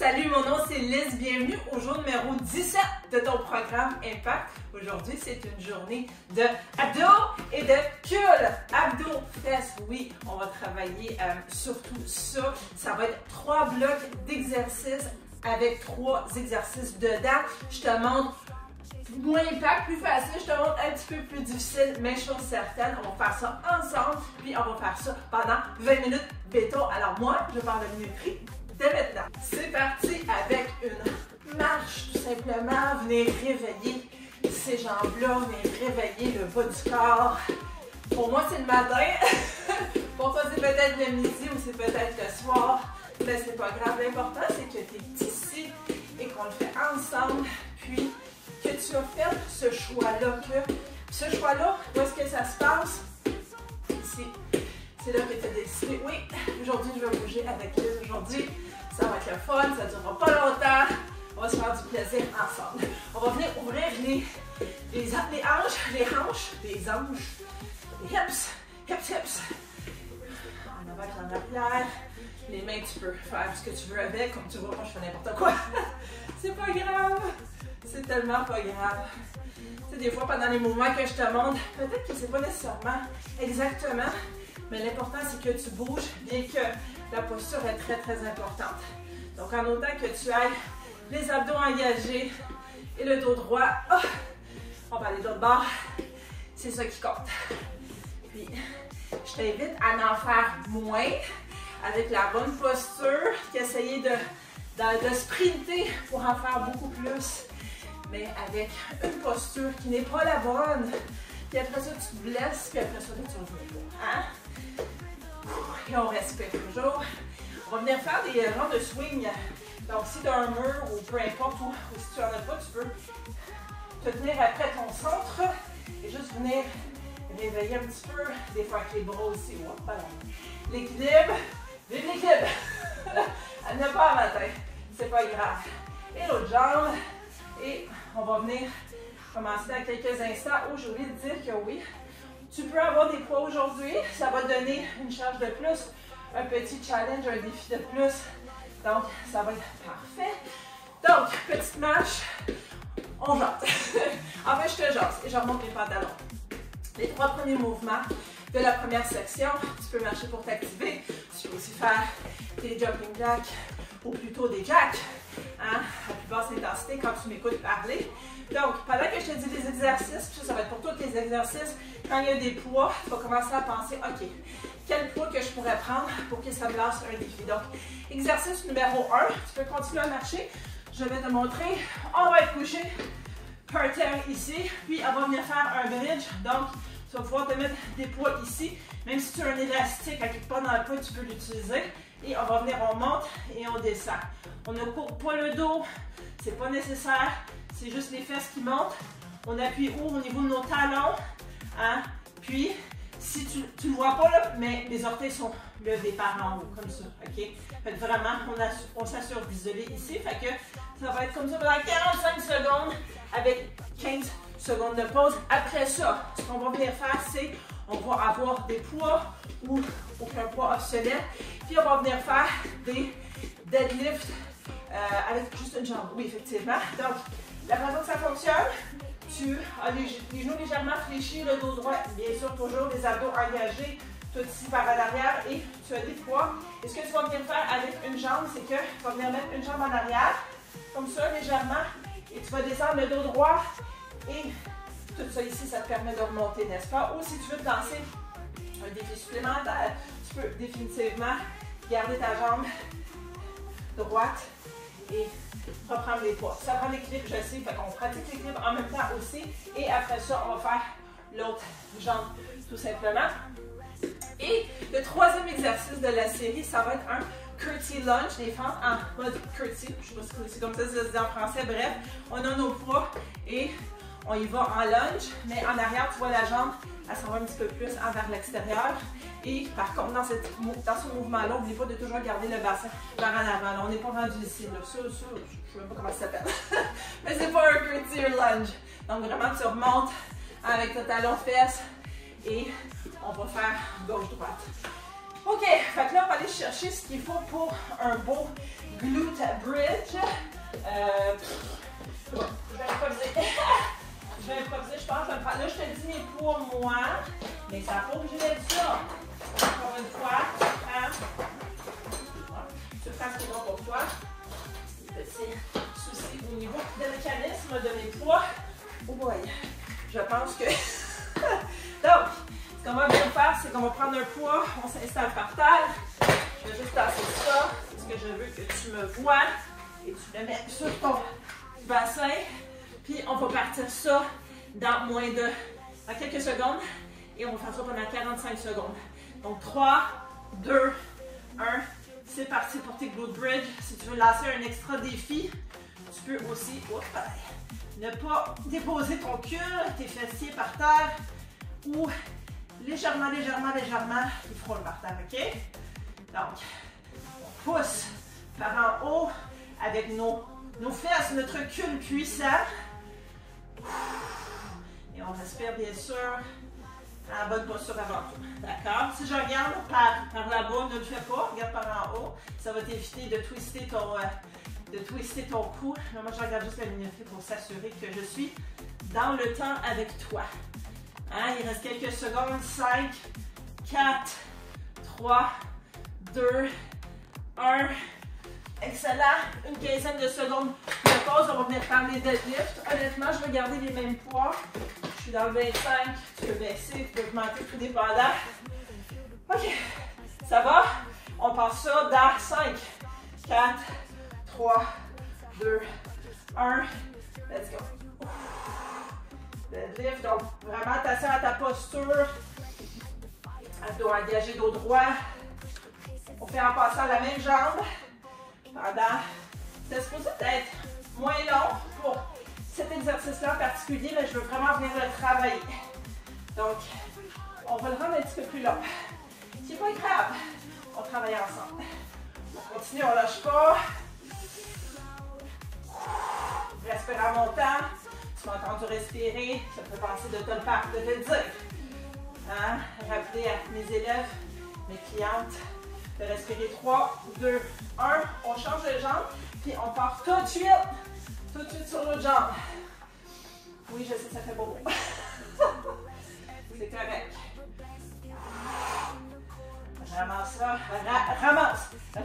Salut, mon nom c'est Liz, bienvenue au jour numéro 17 de ton programme Impact. Aujourd'hui, c'est une journée de abdos et de curls. Abdos, fesses, oui, on va travailler surtout ça. Ça va être 3 blocs d'exercices avec 3 exercices dedans. Je te montre moins impact, plus facile, je te montre un petit peu plus difficile, mais chose certaine, on va faire ça ensemble, puis on va faire ça pendant 20 minutes béton. Alors moi, je parle de minuterie dès maintenant. C'est parti avec une marche, tout simplement. Venez réveiller ces jambes-là, venez réveiller le bas du corps. Pour moi, c'est le matin. Pour toi, c'est peut-être le midi ou c'est peut-être le soir. Mais c'est pas grave. L'important, c'est que tu es ici et qu'on le fait ensemble. Puis, que tu as fait ce choix-là. Ce choix-là, où est-ce que ça se passe? Ici. C'est là que tu as décidé, oui, aujourd'hui, je vais bouger avec Liz. Aujourd'hui, ça va être le fun, ça ne durera pas longtemps. On va se faire du plaisir ensemble. On va venir ouvrir les hanches, les hips. En avant et en arrière. Les mains, tu peux faire ce que tu veux avec. Comme tu vois, moi, je fais n'importe quoi. C'est pas grave. C'est tellement pas grave. Tu sais, des fois, pendant les mouvements que je te montre, peut-être que c'est pas nécessairement exactement, mais l'important, c'est que tu bouges, bien que la posture est très, très importante. Donc, en autant que tu ailles les abdos engagés et le dos droit, on va aller de l'autre bord. C'est ça qui compte. Puis, je t'invite à en faire moins avec la bonne posture qu'essayer de sprinter pour en faire beaucoup plus, mais avec une posture qui n'est pas la bonne. Puis après ça, tu te blesses, puis après ça, tu reviens. Hein? Et on respire toujours. On va venir faire des rangs de swing. Donc, si tu as un mur ou peu importe, ou si tu n'en as pas, tu peux te tenir après ton centre et juste venir réveiller un petit peu, des fois avec les bras aussi. L'équilibre, vive l'équilibre! Elle n'a pas à matin, c'est pas grave. Et l'autre jambe, et on va venir commencer dans quelques instants. Oh, j'ai oublié de dire que oui, tu peux avoir des poids aujourd'hui, ça va donner une charge de plus, un petit challenge, un défi de plus. Donc, ça va être parfait. Donc, petite marche, on jase. En fait, je te jase et je remonte mes pantalons. Les 3 premiers mouvements de la première section, tu peux marcher pour t'activer. Tu peux aussi faire des jumping jacks ou plutôt des jacks à plus basse intensité quand tu m'écoutes parler. Donc, pendant que je te dis les exercices, ça va être pour tous les exercices, quand il y a des poids, tu vas commencer à penser, OK, quel poids que je pourrais prendre pour que ça me lance un défi. Donc, exercice numéro 1, tu peux continuer à marcher. Je vais te montrer, on va être couché par terre ici, puis on va venir faire un bridge. Donc, tu vas pouvoir te mettre des poids ici. Même si tu as un élastique à quelque part dans le poids, tu peux l'utiliser. Et on va venir, on monte et on descend. On ne court pas le dos, c'est pas nécessaire. C'est juste les fesses qui montent. On appuie haut au niveau de nos talons. Hein? Puis, si tu ne vois pas, là, mais les orteils sont levés par en haut, comme ça. OK? Fait que vraiment, on s'assure d'isoler ici. Fait que ça va être comme ça pendant 45 secondes avec 15 secondes de pause. Après ça, ce qu'on va venir faire, c'est on va avoir des poids ou aucun poids optionnel. Puis on va venir faire des deadlifts avec juste une jambe. Oui, effectivement. Donc, la façon que ça fonctionne, tu as les genoux légèrement fléchis, le dos droit, bien sûr, toujours les abdos engagés, tout ici par en arrière et tu as des poids. Et ce que tu vas venir faire avec une jambe, c'est que tu vas venir mettre une jambe en arrière, comme ça, légèrement, et tu vas descendre le dos droit et tout ça ici, ça te permet de remonter, n'est-ce pas? Ou si tu veux te lancer un défi supplémentaire, tu peux définitivement garder ta jambe droite et reprendre les poids. Ça prend l'équilibre, je sais, fait qu'on pratique l'équilibre en même temps aussi. Et après ça, on va faire l'autre jambe, tout simplement. Et le 3e exercice de la série, ça va être un curtsy lunge, les fentes en mode curtsy. Je ne sais pas si c'est comme ça se dit en français. Bref, on a nos poids et on y va en lunge, mais en arrière, tu vois la jambe, elle s'en va un petit peu plus envers l'extérieur. Et par contre, dans ce mouvement-là, n'oublie pas de toujours garder le bassin vers en avant. Là, on n'est pas rendu ici. Là. Ça, je ne sais même pas comment ça s'appelle. Mais c'est pas un curtsy lunge. Donc vraiment, tu remontes avec ton talon de fesse et on va faire gauche-droite. OK, fait que là, on va aller chercher ce qu'il faut pour un beau glute bridge. Je vais improviser. Je vais improviser, je pense. Là, je te dis mes poids, moi. Mais ça n'a pas obligé d'être ça. Encore une fois, tu prends ce qui est bon pour toi. Petit souci au niveau du mécanisme de mes poids. Oh boy, je pense que... Donc, ce qu'on va bien faire, c'est qu'on va prendre un poids, on s'installe par terre. Je vais juste tasser ça, parce que je veux que tu me vois. Et tu le mets sur ton bassin. Puis on va partir ça dans quelques secondes. Et on va faire ça pendant 45 secondes. Donc 3, 2, 1. C'est parti pour tes glute bridge. Si tu veux lancer un extra défi, tu peux aussi ne pas déposer ton cul, tes fessiers par terre ou légèrement, ils frôlent par terre, OK? Donc, on pousse par en haut avec nos fesses, notre cul puissant. Et on respire bien sûr en bonne posture avant tout. D'accord? Si je regarde par là-bas, ne le fais pas. Regarde par en haut. Ça va t'éviter de twister ton cou. Moi, je regarde juste la minute pour s'assurer que je suis dans le temps avec toi. Hein? Il reste quelques secondes. 5, 4, 3, 2, 1. Excellent. Une quinzaine de secondes de pause. On va venir faire les deadlifts. Honnêtement, je vais garder les mêmes poids. Je suis dans le 25. Tu peux baisser, tu peux augmenter, tout dépendant. OK. Ça va? On passe ça dans 5, 4, 3, 2, 1. Let's go. Deadlift. Donc, vraiment attention à ta posture. Dos engagé, dos droit. On fait en passant la même jambe. C'est supposé être moins long pour cet exercice-là en particulier, mais je veux vraiment venir le travailler. Donc, on va le rendre un petit peu plus long. C'est pas grave. On travaille ensemble. On continue, on lâche pas. Respire en montant. Tu m'as entendu respirer. Ça me fait penser de te le dire. Hein? Rappeler à mes élèves, mes clientes, de respirer 3, 2, 1. On change de jambe, puis on part tout de suite sur l'autre jambe. Oui, je sais, ça fait beau. C'est correct. Ramasse ça.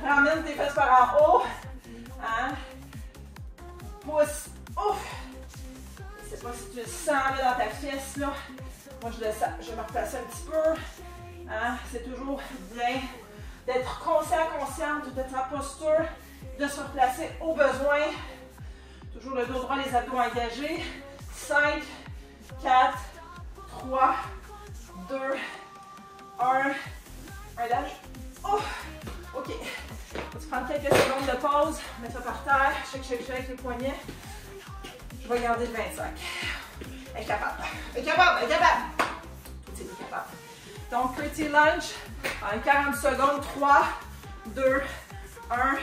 Ramène tes fesses par en haut. Hein? Pousse. Ouf. Je ne sais pas si tu le sens là, dans ta fesse. Là. Moi, je le sens. Je vais me replacer un petit peu. Hein? C'est toujours bien d'être consciente de ta posture, de se replacer au besoin. Toujours le dos droit, les abdos engagés. 5, 4, 3, 2, 1. Un dernier. Oh! OK. On va prendre quelques secondes de pause. Mets ça par terre. Shake les poignets. Je vais garder le 25. Incapable. Tout est incapable. Donc, pretty lunge. En 40 secondes. 3, 2, 1.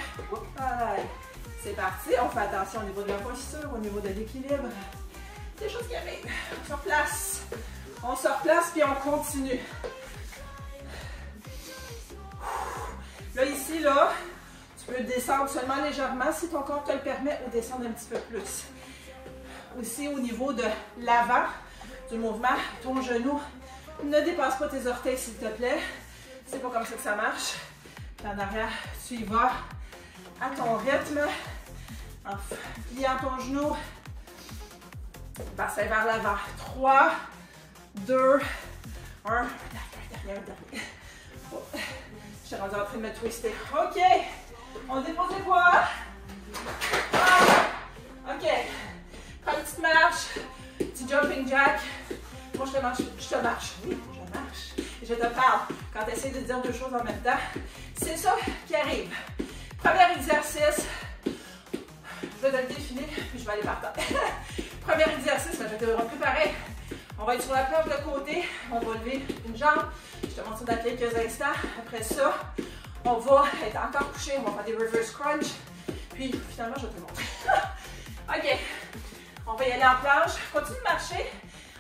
C'est parti. On fait attention au niveau de la posture, au niveau de l'équilibre. Des choses qui arrivent. On se replace. On se replace puis on continue. Là, ici, là, tu peux descendre seulement légèrement si ton corps te le permet ou descendre un petit peu plus. Aussi, au niveau de l'avant du mouvement, ton genou ne dépasse pas tes orteils, s'il te plaît. C'est pas comme ça que ça marche. En arrière, tu y vas à ton rythme, en pliant ton genou. Bassin vers l'avant. 3, 2, 1. Dernier. Oh. Je suis rendue en train de me twister. OK. On dépose les poids. OK. Prends une petite marche. Petit jumping jack. Moi, je te marche. Oui, je marche. Et je te parle. Quand tu essaies de dire deux choses en même temps, c'est ça qui arrive. Premier exercice. Je vais te le définir, puis je vais aller par terre. Premier exercice, je te le préparer. On va être sur la planche de côté. On va lever une jambe. Je te montre ça dans quelques instants. Après ça, on va être encore couché. On va faire des reverse crunch. Puis, finalement, je vais te le montrer. OK. On va y aller en planche. Continue de marcher.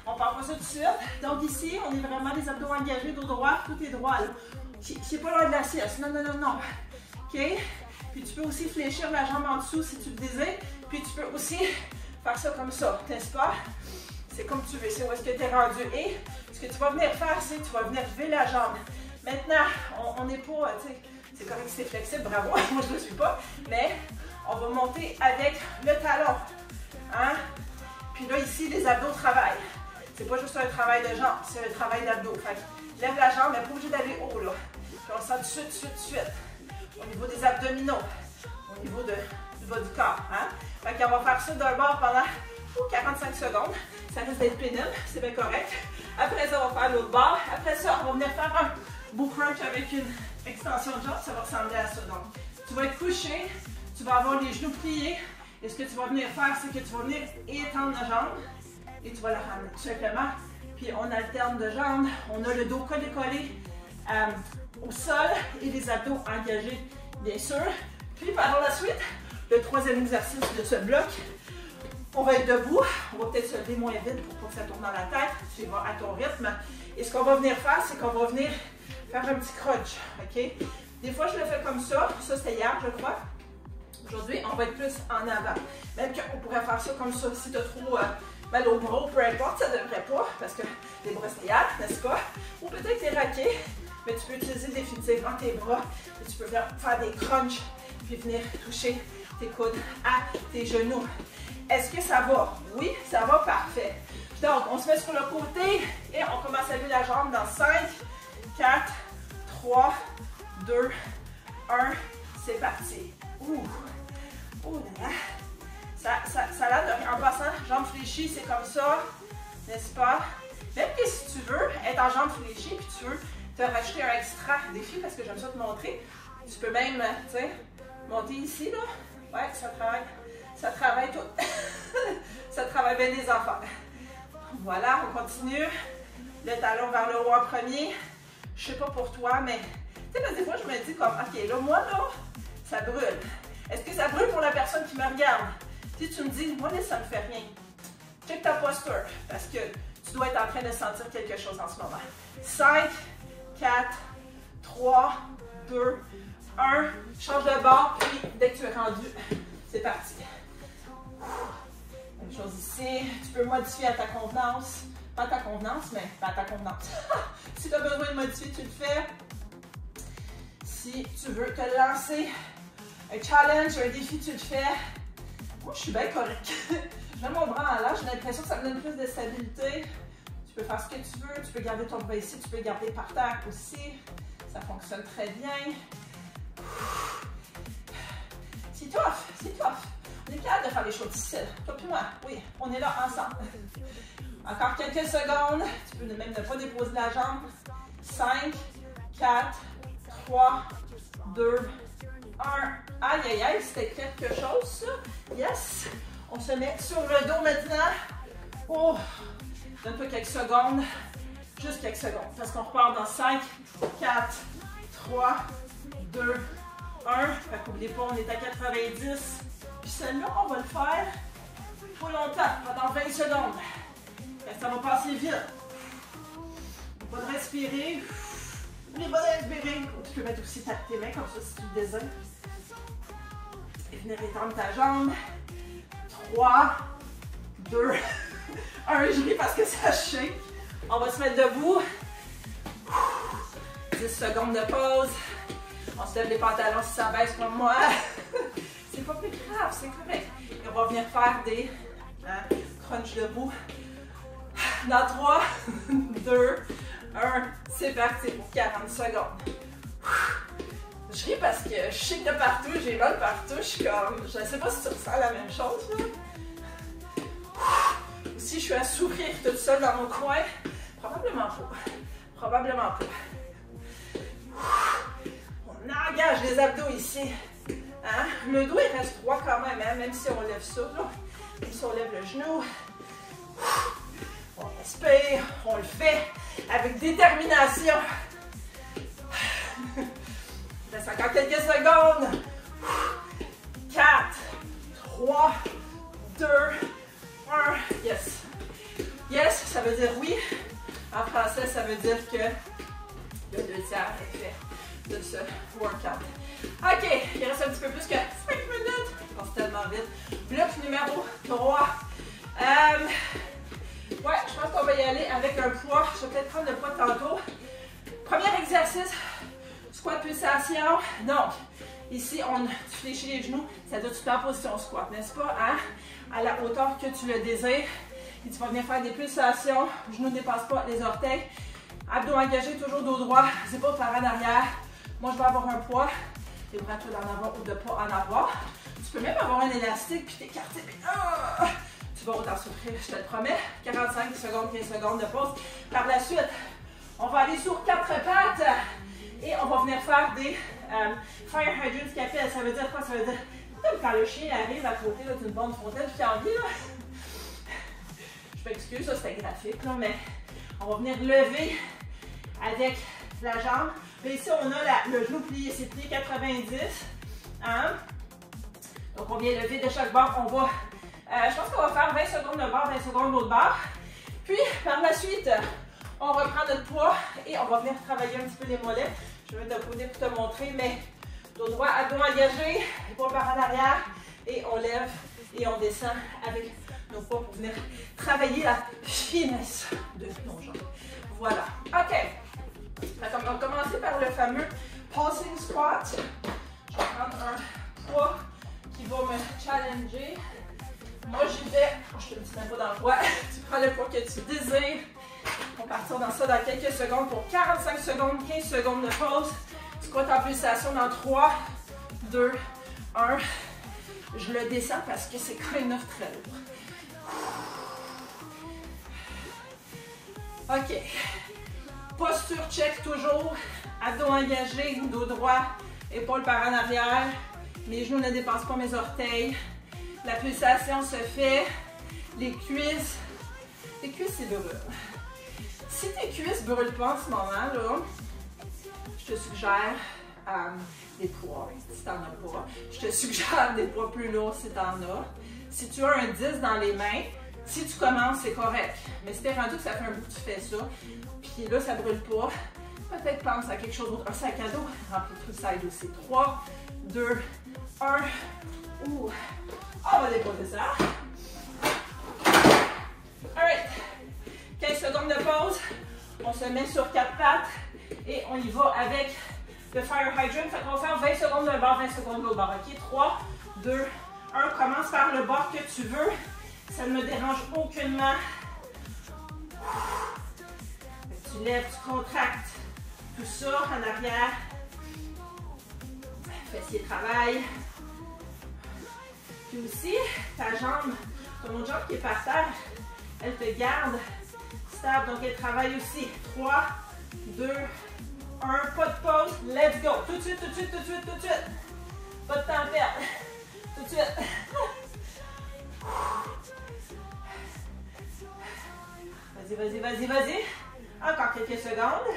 On part pas ça tout de suite. Donc ici, on est vraiment les abdos engagés, dos droit. Tout est droit. Là. C'est pas loin de la sieste. Non, non, non, non. OK? Puis tu peux aussi fléchir la jambe en dessous si tu le désires. Puis tu peux aussi faire ça comme ça, n'est-ce pas? C'est comme tu veux, c'est où est-ce que tu es rendu. Et ce que tu vas venir faire, c'est que tu vas venir lever la jambe. Maintenant, on n'est pas, tu sais, c'est correct si c'est flexible, bravo, moi je ne le suis pas, mais on va monter avec le talon. Hein? Puis là, ici, les abdos travaillent. C'est pas juste un travail de jambes, c'est un travail d'abdos. Fait que lève la jambe, mais pas obligé d'aller haut, là. Puis on sent tout de suite. Au niveau des abdominaux, au niveau du bas du corps. Hein? Fait qu'on va faire ça d'un bord pendant 45 secondes. Ça risque d'être pénible, c'est bien correct. Après ça, on va faire l'autre bord. Après ça, on va venir faire un beau crunch avec une extension de jambe. Ça va ressembler à ça. Donc, tu vas être couché, tu vas avoir les genoux pliés. Et ce que tu vas venir faire, c'est que tu vas venir étendre la jambe et tu vas la ramener tout simplement. Puis on alterne de jambes. On a le dos collé au sol et les abdos engagés, bien sûr. Puis par la suite, le troisième exercice de ce bloc, on va être debout. On va peut-être se lever moins vite pour pas que ça tourne dans la tête. Tu vas à ton rythme. Et ce qu'on va venir faire, c'est qu'on va venir faire un petit crunch. OK? Des fois, je le fais comme ça. Ça, c'était hier, je crois. Aujourd'hui, on va être plus en avant. Même qu'on pourrait faire ça comme ça. Si tu as trop mal au bras, peu importe, ça ne devrait pas. Parce que les bras, c'est hier, n'est-ce pas? Ou peut-être les raquets. Mais tu peux utiliser définitivement tes bras. Et tu peux faire des crunchs. Puis venir toucher tes coudes à tes genoux. Est-ce que ça va? Oui, ça va, parfait. Donc, on se met sur le côté et on commence à lever la jambe dans 5, 4, 3, 2, 1. C'est parti. Ouh! Ouh là là! Ça a l'air de... En passant, jambes fléchies, c'est comme ça, n'est-ce pas? Même que si tu veux être en jambes fléchies puis tu veux te rajouter un extra défi, parce que j'aime ça te montrer, tu peux même, tu sais, monter ici, là. Ouais, ça travaille tout. Ça travaille bien les enfants. Voilà, on continue. Le talon vers le haut en premier. Je sais pas pour toi, mais tu sais, des fois, je me dis comme, OK, là, moi, là, ça brûle. Est-ce que ça brûle pour la personne qui me regarde? Si tu me dis, moi, là, ça me fait rien. Check ta posture, parce que tu dois être en train de sentir quelque chose en ce moment. 5, 4, 3, 2, 1. Change de bord, puis dès que tu es rendu, c'est parti. Même chose ici. Tu peux modifier à ta convenance. Pas à ta convenance, mais à ta convenance. Si tu as besoin de modifier, tu le fais. Si tu veux te lancer un challenge, un défi, tu le fais. Moi, je suis bien correct. Je mets mon bras en l'air, j'ai l'impression que ça me donne plus de stabilité. Tu peux faire ce que tu veux. Tu peux garder ton bras ici, tu peux le garder par terre aussi. Ça fonctionne très bien. C'est tough, c'est tough. On est capable de faire les choses difficiles. Toi et moi, oui, on est là ensemble. Encore quelques secondes. Tu peux même ne pas déposer la jambe. 5, 4, 3, 2, 1. Aïe, aïe, aïe, c'était quelque chose, ça. Yes. On se met sur le dos maintenant. Oh, donne-toi quelques secondes. Juste quelques secondes. Parce qu'on repart dans 5, 4, 3, 2, 1. Fait qu'oubliez pas, on est à 90. Puis celle-là, on va le faire pas longtemps, pendant 20 secondes. Ça va passer vite. Pas de respirer. N'oublie pas de respirer. Tu peux mettre aussi tes mains comme ça si tu le désires. Et venir étendre ta jambe. 3, 2, 1. Je ris parce que ça shake. On va se mettre debout. 10 secondes de pause. On se lève les pantalons si ça baisse comme moi. C'est pas plus grave, c'est correct. Et on va venir faire des crunch debout. Dans 3, 2, 1. C'est parti pour 40 secondes. Je ris parce que je shake de partout, j'ai mal partout. Je suis comme, je ne sais pas si tu ressens la même chose. Là. Si je suis à souffrir toute seule dans mon coin, probablement pas. Probablement pas. On engage les abdos ici. Hein? Le dos, il reste droit quand même, hein? Même si on lève ça. Là. Même si on lève le genou. On respire, on le fait avec détermination. Il reste encore quelques secondes. 4, 3, 2, 1. Yes. Yes, ça veut dire oui. En français, ça veut dire que le 2 tiers est fait. de ce workout. OK, il reste un petit peu plus que 5 minutes. Ça passe tellement vite. Bloc numéro 3. Ouais, je pense qu'on va y aller avec un poids. Je vais peut-être prendre le poids de tantôt. Premier exercice, squat pulsation. Donc, ici, tu fléchis les genoux. Ça doit être en position squat, n'est-ce pas? Hein? À la hauteur que tu le désires. Et tu vas venir faire des pulsations. Genoux ne dépassent pas les orteils. Abdos engagés, toujours dos droit. Épaules par en arrière. Moi, je vais avoir un poids. Les bras d'en avoir ou de ne pas en avoir. Tu peux même avoir un élastique puis t'écarter. Puis, tu vas autant souffrir, je te le promets. 45 secondes, 15 secondes de pause. Par la suite, on va aller sur 4 pattes et on va venir faire des fire hydrant scapel. Ça veut dire quoi? Ça veut dire comme quand le chien arrive à côté d'une bonne fontaine qui en vit. Je m'excuse, ça c'était graphique, là, mais on va venir lever avec la jambe. Et ici, on a le genou plié, c'est plié 90. Hein? Donc, on vient lever de chaque bord. On va, je pense qu'on va faire 20 secondes de bord, 20 secondes de l'autre bord. Puis, par la suite, on reprend notre poids et on va venir travailler un petit peu les mollets. Je vais te poser pour te montrer, mais dos droit, abdos engagés, épaules par en arrière. Et on lève et on descend avec nos poids pour venir travailler la finesse de nos jambes. Voilà. OK. On va commencer par le fameux pulsing squat. Je vais prendre un poids qui va me challenger. Moi, j'y vais. Je te le dis même pas dans le poids. Tu prends le poids que tu désires. On va partir dans ça dans quelques secondes pour 45 secondes, 15 secondes de pause. Squat en pulsation dans 3, 2, 1. Je le descends parce que c'est quand même très lourd. OK. Posture check toujours. Abdos engagés, dos droit, épaules par en arrière. Mes genoux ne dépassent pas mes orteils. La pulsation se fait. Les cuisses c'est brûle. Si tes cuisses ne brûlent pas en ce moment, là, je te suggère des poids si tu n'en as pas. Je te suggère des poids plus lourds si tu en as. Si tu as un 10 dans les mains, si tu commences, c'est correct. Mais si tu es rendu que ça fait un bout que tu fais ça, puis là, ça ne brûle pas, peut-être pense à quelque chose d'autre. Un sac à dos, rempli tout ça side aussi. 3, 2, 1. Ouh. On va déposer ça. Alright. 15 secondes de pause. On se met sur 4 pattes et on y va avec le fire hydrant. Fait qu'on va faire 20 secondes d'un bord, 20 secondes de l'autre bord. OK? 3, 2, 1. Commence par le bord que tu veux. Ça ne me dérange aucunement. Tu lèves, tu contractes tout ça en arrière. Fessier travail. Puis aussi, ta jambe, ton autre jambe qui est par terre, elle te garde stable, donc elle travaille aussi. 3, 2, 1, pas de pause, let's go. Tout de suite, tout de suite, tout de suite, tout de suite. Pas de temps à perdre. Tout de suite. Vas-y, vas-y, vas-y, vas-y. Encore quelques secondes.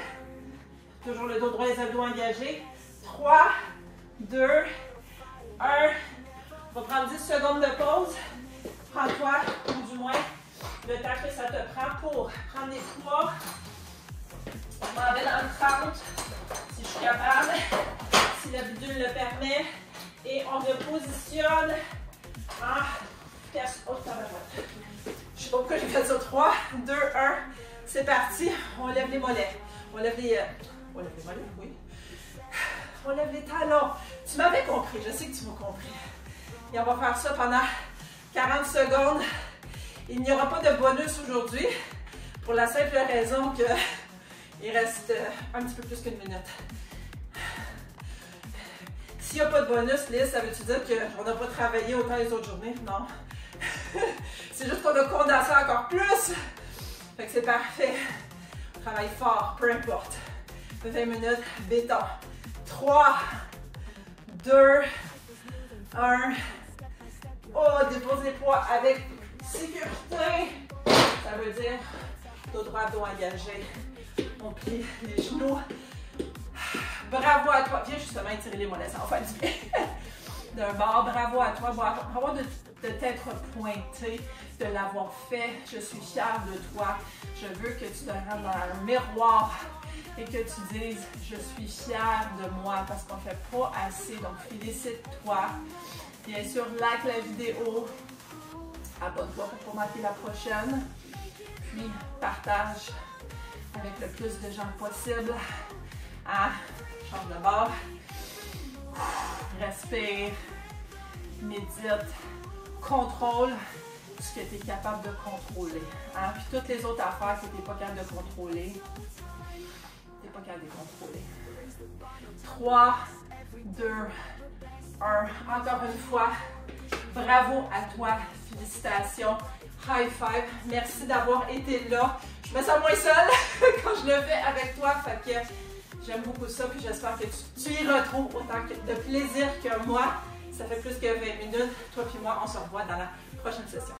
Toujours le dos droit, les abdos engagés. 3, 2, 1. On va prendre 10 secondes de pause. Prends-toi, ou du moins, le temps que ça te prend pour prendre des poids. On m'en va dans le 30, si je suis capable, si la bidule le permet. Et on se positionne en perche. Oh, ça va pas. Je sais pas pourquoi j'ai fait ça. 3, 2, 1. C'est parti. On lève les mollets. On lève les mollets, oui. On lève les talons. Tu m'avais compris. Je sais que tu m'as compris. Et on va faire ça pendant 40 secondes. Il n'y aura pas de bonus aujourd'hui pour la simple raison qu'il reste un petit peu plus qu'une minute. S'il n'y a pas de bonus, Liz, ça veut-tu dire qu'on n'a pas travaillé autant les autres journées? Non. C'est juste qu'on a condensé encore plus. Fait que c'est parfait. On travaille fort, peu importe. 20 minutes, béton. 3, 2, 1. Oh, dépose les poids avec sécurité. Ça veut dire dos droit, dos engagé. On plie les genoux. Bravo à toi. Viens justement étirer les mollets, ça va faire du bien. d'un bord. Bravo à toi. Bravo de t'être pointé, de l'avoir fait. Je suis fière de toi. Je veux que tu te rendes dans un miroir et que tu dises « Je suis fière de moi » parce qu'on ne fait pas assez. Donc, félicite-toi. Bien sûr, like la vidéo. Abonne-toi pour ne pas manquer la prochaine. Puis, partage avec le plus de gens possible. Hein? Change de bord. Respire. Médite. Contrôle ce que tu es capable de contrôler. Hein? Puis toutes les autres affaires que tu n'es pas capable de contrôler, tu n'es pas capable de contrôler. 3, 2, 1. Encore une fois, bravo à toi. Félicitations. High five. Merci d'avoir été là. Je me sens moins seule quand je le fais avec toi. Fait que j'aime beaucoup ça. Puis j'espère que tu y retrouves autant de plaisir que moi. Ça fait plus que 20 minutes. Toi et moi, on se revoit dans la prochaine session.